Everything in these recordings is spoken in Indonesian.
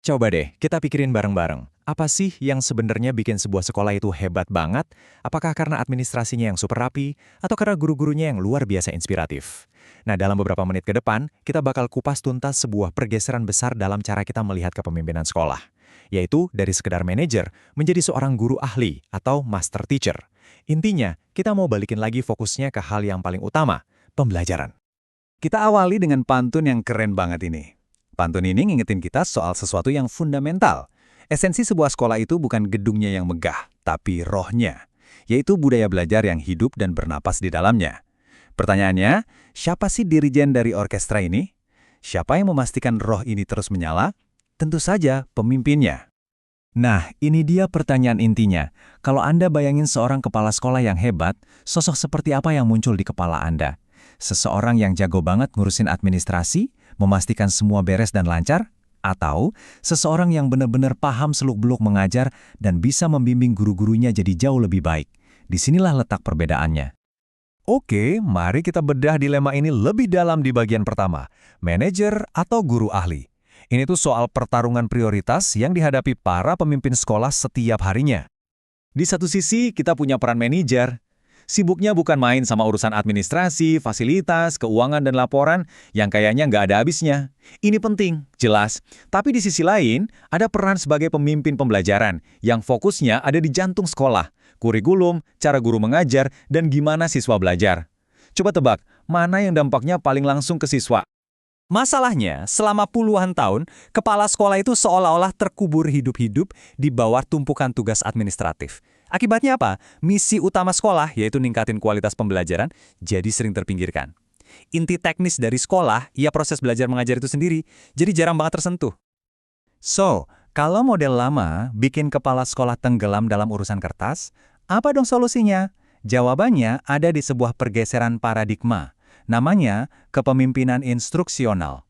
Coba deh, kita pikirin bareng-bareng. Apa sih yang sebenarnya bikin sebuah sekolah itu hebat banget? Apakah karena administrasinya yang super rapi, atau karena guru-gurunya yang luar biasa inspiratif? Nah, dalam beberapa menit ke depan, kita bakal kupas tuntas sebuah pergeseran besar dalam cara kita melihat kepemimpinan sekolah. Yaitu dari sekedar manajer menjadi seorang guru ahli atau master teacher. Intinya, kita mau balikin lagi fokusnya ke hal yang paling utama, pembelajaran. Kita awali dengan pantun yang keren banget ini. Pantun ini ngingetin kita soal sesuatu yang fundamental. Esensi sebuah sekolah itu bukan gedungnya yang megah, tapi rohnya, yaitu budaya belajar yang hidup dan bernapas di dalamnya. Pertanyaannya, siapa sih dirijen dari orkestra ini? Siapa yang memastikan roh ini terus menyala? Tentu saja pemimpinnya. Nah, ini dia pertanyaan intinya. Kalau Anda bayangin seorang kepala sekolah yang hebat, sosok seperti apa yang muncul di kepala Anda? Seseorang yang jago banget ngurusin administrasi, memastikan semua beres dan lancar? Atau seseorang yang benar-benar paham seluk-beluk mengajar dan bisa membimbing guru-gurunya jadi jauh lebih baik? Disinilah letak perbedaannya. Oke, mari kita bedah dilema ini lebih dalam di bagian pertama, manajer atau guru ahli. Ini tuh soal pertarungan prioritas yang dihadapi para pemimpin sekolah setiap harinya. Di satu sisi, kita punya peran manajer. Sibuknya bukan main sama urusan administrasi, fasilitas, keuangan, dan laporan yang kayaknya nggak ada habisnya. Ini penting, jelas. Tapi di sisi lain, ada peran sebagai pemimpin pembelajaran yang fokusnya ada di jantung sekolah, kurikulum, cara guru mengajar, dan gimana siswa belajar. Coba tebak, mana yang dampaknya paling langsung ke siswa? Masalahnya, selama puluhan tahun, kepala sekolah itu seolah-olah terkubur hidup-hidup di bawah tumpukan tugas administratif. Akibatnya apa? Misi utama sekolah, yaitu ningkatin kualitas pembelajaran, jadi sering terpinggirkan. Inti teknis dari sekolah, ya proses belajar mengajar itu sendiri, jadi jarang banget tersentuh. So, kalau model lama bikin kepala sekolah tenggelam dalam urusan kertas, apa dong solusinya? Jawabannya ada di sebuah pergeseran paradigma. Namanya kepemimpinan instruksional.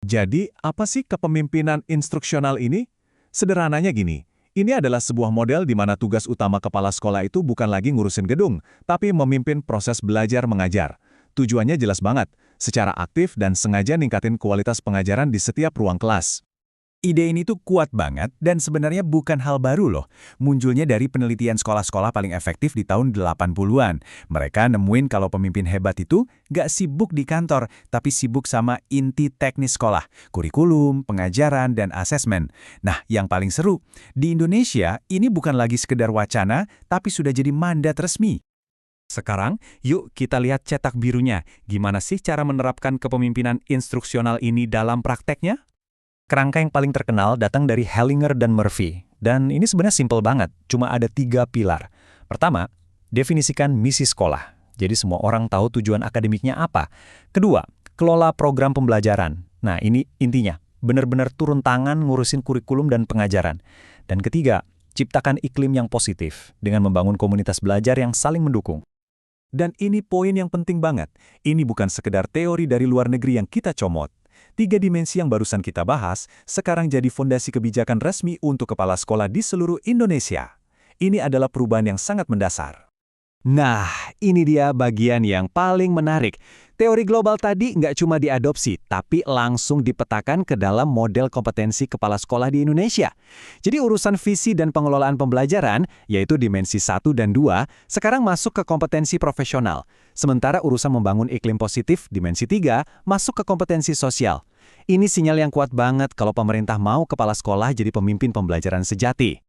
Jadi, apa sih kepemimpinan instruksional ini? Sederhananya gini, ini adalah sebuah model di mana tugas utama kepala sekolah itu bukan lagi ngurusin gedung, tapi memimpin proses belajar mengajar. Tujuannya jelas banget, secara aktif dan sengaja ningkatin kualitas pengajaran di setiap ruang kelas. Ide ini tuh kuat banget dan sebenarnya bukan hal baru loh. Munculnya dari penelitian sekolah-sekolah paling efektif di tahun 80-an. Mereka nemuin kalau pemimpin hebat itu nggak sibuk di kantor, tapi sibuk sama inti teknis sekolah, kurikulum, pengajaran, dan asesmen. Nah, yang paling seru, di Indonesia ini bukan lagi sekedar wacana, tapi sudah jadi mandat resmi. Sekarang, yuk kita lihat cetak birunya. Gimana sih cara menerapkan kepemimpinan instruksional ini dalam prakteknya? Kerangka yang paling terkenal datang dari Hellinger dan Murphy. Dan ini sebenarnya simpel banget, cuma ada 3 pilar. Pertama, definisikan misi sekolah. Jadi semua orang tahu tujuan akademiknya apa. Kedua, kelola program pembelajaran. Nah, ini intinya, benar-benar turun tangan ngurusin kurikulum dan pengajaran. Dan ketiga, ciptakan iklim yang positif dengan membangun komunitas belajar yang saling mendukung. Dan ini poin yang penting banget. Ini bukan sekedar teori dari luar negeri yang kita comot. 3 dimensi yang barusan kita bahas, sekarang jadi fondasi kebijakan resmi untuk kepala sekolah di seluruh Indonesia. Ini adalah perubahan yang sangat mendasar. Nah, ini dia bagian yang paling menarik. Teori global tadi nggak cuma diadopsi, tapi langsung dipetakan ke dalam model kompetensi kepala sekolah di Indonesia. Jadi urusan visi dan pengelolaan pembelajaran, yaitu dimensi 1 dan 2, sekarang masuk ke kompetensi profesional. Sementara urusan membangun iklim positif, dimensi 3, masuk ke kompetensi sosial. Ini sinyal yang kuat banget kalau pemerintah mau kepala sekolah jadi pemimpin pembelajaran sejati.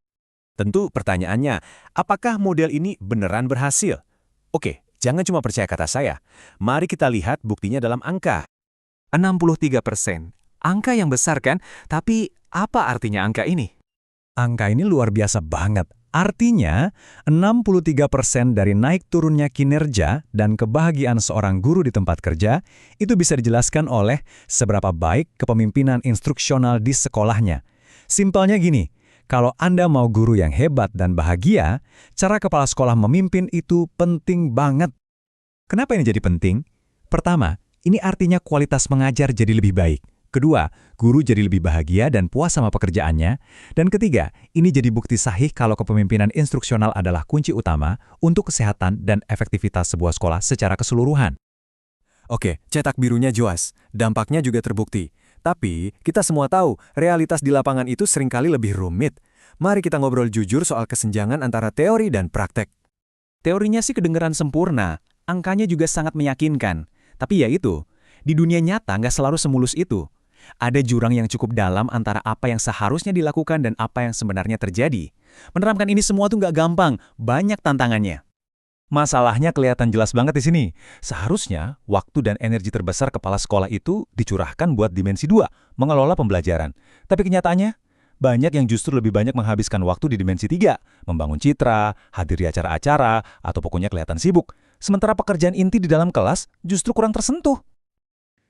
Tentu pertanyaannya, apakah model ini beneran berhasil? Oke, jangan cuma percaya kata saya. Mari kita lihat buktinya dalam angka. 63%. Angka yang besar kan? Tapi apa artinya angka ini? Angka ini luar biasa banget. Artinya, 63% dari naik turunnya kinerja dan kebahagiaan seorang guru di tempat kerja itu bisa dijelaskan oleh seberapa baik kepemimpinan instruksional di sekolahnya. Simpelnya gini, kalau Anda mau guru yang hebat dan bahagia, cara kepala sekolah memimpin itu penting banget. Kenapa ini jadi penting? Pertama, ini artinya kualitas mengajar jadi lebih baik. Kedua, guru jadi lebih bahagia dan puas sama pekerjaannya. Dan ketiga, ini jadi bukti sahih kalau kepemimpinan instruksional adalah kunci utama untuk kesehatan dan efektivitas sebuah sekolah secara keseluruhan. Oke, cetak birunya jelas. Dampaknya juga terbukti. Tapi, kita semua tahu, realitas di lapangan itu seringkali lebih rumit. Mari kita ngobrol jujur soal kesenjangan antara teori dan praktek. Teorinya sih kedengeran sempurna, angkanya juga sangat meyakinkan. Tapi ya itu, di dunia nyata nggak selalu semulus itu. Ada jurang yang cukup dalam antara apa yang seharusnya dilakukan dan apa yang sebenarnya terjadi. Menerapkan ini semua tuh nggak gampang, banyak tantangannya. Masalahnya kelihatan jelas banget di sini. Seharusnya, waktu dan energi terbesar kepala sekolah itu dicurahkan buat dimensi 2, mengelola pembelajaran. Tapi kenyataannya, banyak yang justru lebih banyak menghabiskan waktu di dimensi 3, membangun citra, hadir di acara-acara, atau pokoknya kelihatan sibuk. Sementara pekerjaan inti di dalam kelas justru kurang tersentuh.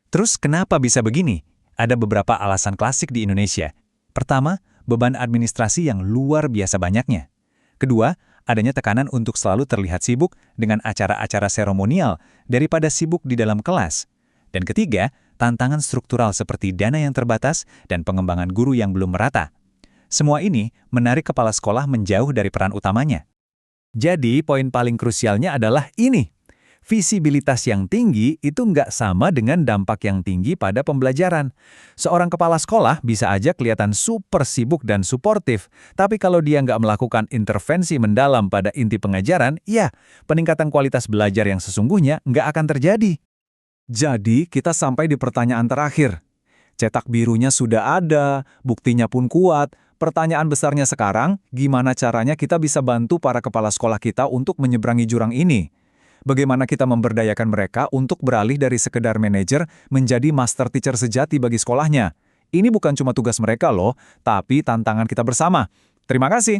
Terus kenapa bisa begini? Ada beberapa alasan klasik di Indonesia. Pertama, beban administrasi yang luar biasa banyaknya. Kedua, adanya tekanan untuk selalu terlihat sibuk dengan acara-acara seremonial daripada sibuk di dalam kelas. Dan ketiga, tantangan struktural seperti dana yang terbatas dan pengembangan guru yang belum merata. Semua ini menarik kepala sekolah menjauh dari peran utamanya. Jadi, poin paling krusialnya adalah ini. Visibilitas yang tinggi itu nggak sama dengan dampak yang tinggi pada pembelajaran. Seorang kepala sekolah bisa aja kelihatan super sibuk dan suportif, tapi kalau dia nggak melakukan intervensi mendalam pada inti pengajaran, ya, peningkatan kualitas belajar yang sesungguhnya nggak akan terjadi. Jadi, kita sampai di pertanyaan terakhir. Cetak birunya sudah ada, buktinya pun kuat. Pertanyaan besarnya sekarang, gimana caranya kita bisa bantu para kepala sekolah kita untuk menyeberangi jurang ini? Bagaimana kita memberdayakan mereka untuk beralih dari sekedar manajer menjadi master teacher sejati bagi sekolahnya? Ini bukan cuma tugas mereka loh, tapi tantangan kita bersama. Terima kasih.